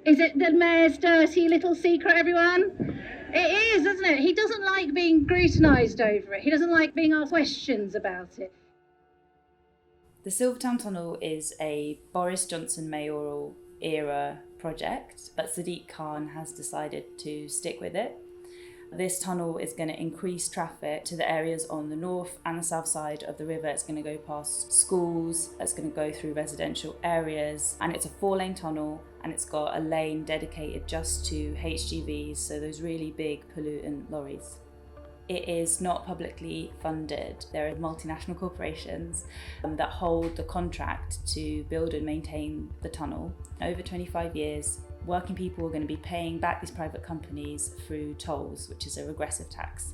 Is it the mayor's dirty little secret, everyone? It is, isn't it? He doesn't like being scrutinised over it. He doesn't like being asked questions about it. The Silvertown Tunnel is a Boris Johnson mayoral era project, but Sadiq Khan has decided to stick with it. This tunnel is going to increase traffic to the areas on the north and the south side of the river. It's going to go past schools, it's going to go through residential areas, and it's a 4-lane tunnel, and it's got a lane dedicated just to HGVs, so those really big pollutant lorries. It is not publicly funded. There are multinational corporations that hold the contract to build and maintain the tunnel. Over 25 years, working people are going to be paying back these private companies through tolls, which is a regressive tax.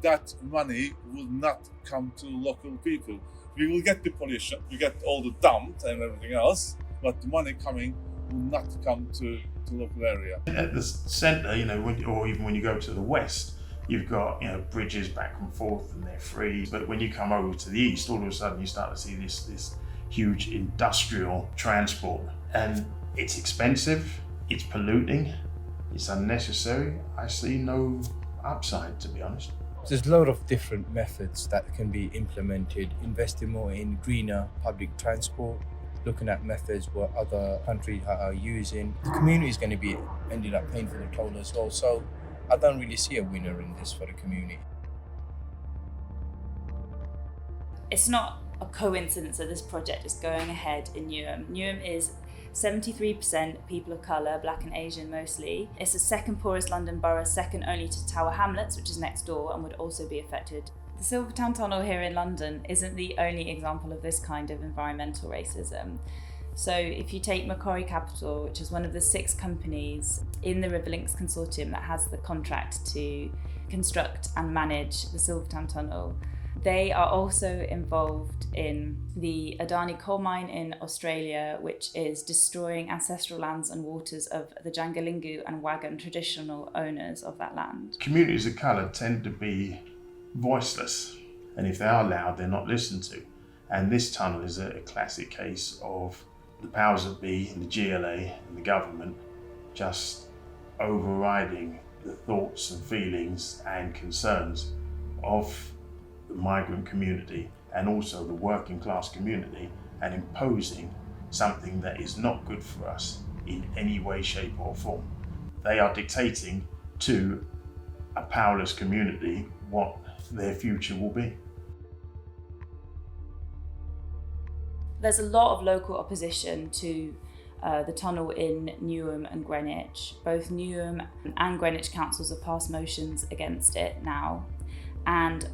That money will not come to local people. We will get the pollution, we get all the dump and everything else, but the money coming will not come to local area. At the centre, or even when you go to the west, you've got bridges back and forth and they're free. But when you come over to the east, all of a sudden you start to see this huge industrial transport, and it's expensive, it's polluting, it's unnecessary. I see no upside, to be honest. There's a lot of different methods that can be implemented, investing more in greener public transport, looking at methods what other countries are using. The community is going to be ending up paying for the toll as well, so I don't really see a winner in this for the community. It's not a coincidence that this project is going ahead in Newham. Newham is 73% people of colour, black and Asian mostly. It's the second poorest London borough, second only to Tower Hamlets, which is next door and would also be affected. The Silvertown Tunnel here in London isn't the only example of this kind of environmental racism. So if you take Macquarie Capital, which is one of the 6 companies in the Riverlinks consortium that has the contract to construct and manage the Silvertown Tunnel, they are also involved in the Adani coal mine in Australia, which is destroying ancestral lands and waters of the Jangalingu and Wagon traditional owners of that land. Communities of colour tend to be voiceless, and if they are loud, they're not listened to. And this tunnel is a classic case of the powers that be, the GLA and the government, just overriding the thoughts and feelings and concerns of the migrant community and also the working class community, and imposing something that is not good for us in any way, shape or form. They are dictating to a powerless community what their future will be. There's a lot of local opposition to the tunnel in Newham and Greenwich. Both Newham and Greenwich councils have passed motions against it now, and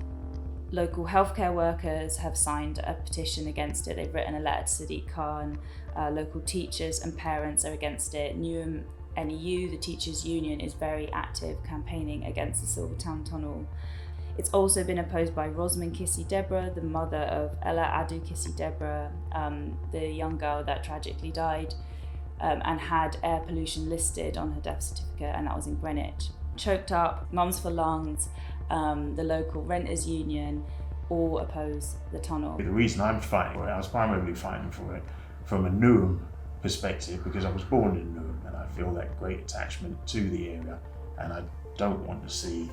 local healthcare workers have signed a petition against it. They've written a letter to Sadiq Khan. Local teachers and parents are against it. Newham NEU, the teachers' union, is very active campaigning against the Silvertown Tunnel. It's also been opposed by Rosamond Kissy-Deborah, the mother of Ella Adu Kissy-Deborah, the young girl that tragically died and had air pollution listed on her death certificate, and that was in Greenwich. Choked Up, Mums for Lungs, the local renters' union all oppose the tunnel. The reason I'm fighting for it, I was primarily fighting for it from a Newham perspective, because I was born in Newham and I feel that great attachment to the area, and I don't want to see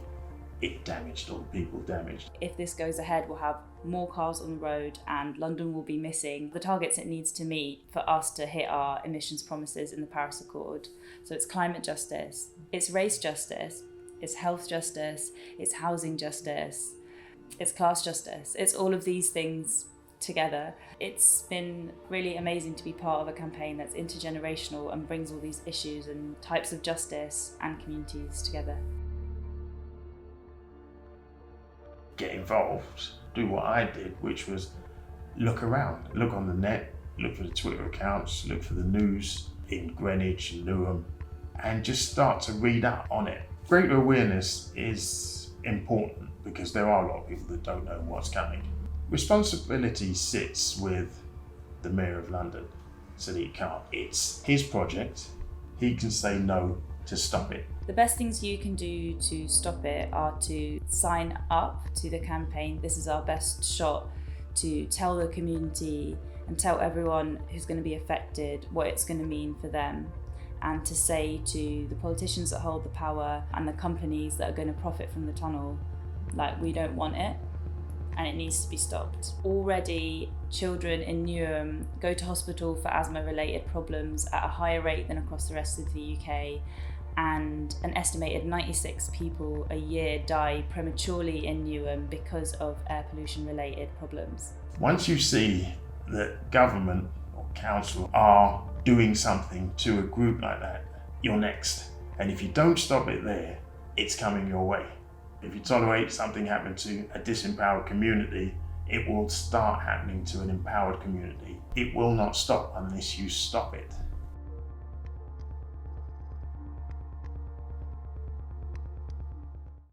it damaged or the people damaged. If this goes ahead, we'll have more cars on the road and London will be missing the targets it needs to meet for us to hit our emissions promises in the Paris Accord. So it's climate justice, it's race justice, it's health justice, it's housing justice, it's class justice. It's all of these things together. It's been really amazing to be part of a campaign that's intergenerational and brings all these issues and types of justice and communities together. Get involved, do what I did, which was look around, look on the net, look for the Twitter accounts, look for the news in Greenwich and Newham, and just start to read up on it. Greater awareness is important because there are a lot of people that don't know what's coming. Responsibility sits with the Mayor of London, Sadiq Khan. It's his project, he can say no to stop it. The best things you can do to stop it are to sign up to the campaign. This is our best shot to tell the community and tell everyone who's going to be affected what it's going to mean for them, and to say to the politicians that hold the power and the companies that are going to profit from the tunnel, like, we don't want it and it needs to be stopped. Already, children in Newham go to hospital for asthma-related problems at a higher rate than across the rest of the UK, and an estimated 96 people a year die prematurely in Newham because of air pollution-related problems. Once you see that government or council are doing something to a group like that, you're next. And if you don't stop it there, it's coming your way. If you tolerate something happening to a disempowered community, it will start happening to an empowered community. It will not stop unless you stop it.